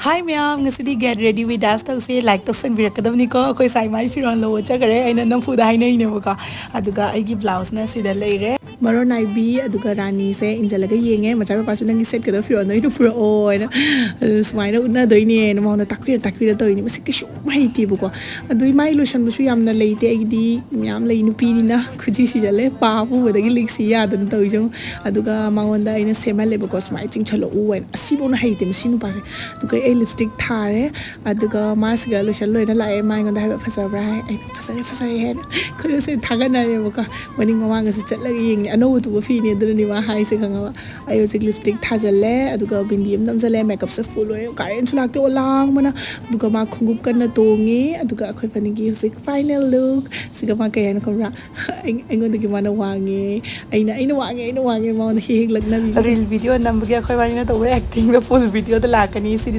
Hi ma'am, ngasi get ready with us to say like to send birakadam ko koi sai mai firon lo chagare aina nam food hai nei ne boka aduga aigi blouse na sida leire maro nai bi aduga rani se injalaga yenge macha pa pasu nangi set kada firon no pura o aina smaina unna doini ne mo na takwira toini masik shu mai ti buko adui mai lotion busu yamna leite aigi yam lei nu pi ni na khuji si jale pa bu badagi liksi ya dan to jong aduga mangonda aina semale buko smai ching chalo u aina asibo na haite masinu pa se aduga lipstick tare aduga mask ga lotion loina la e mai ngonda ha fasabra ai fasare he ko se thagana re boka wani ngwa nga su chatla yeng ano tu fi ni dun ni wa hai se khanga ayo se lipstick thajale aduga bindi am jale makeup se full ore karen su lakte olang mana aduga ma khungup kan na tongi aduga akhoi pani gi se final look siga ma kayan khomra engon de mana wange aina wange ma hi lagna real video number ge akhoi bani na to acting the full video the lakani si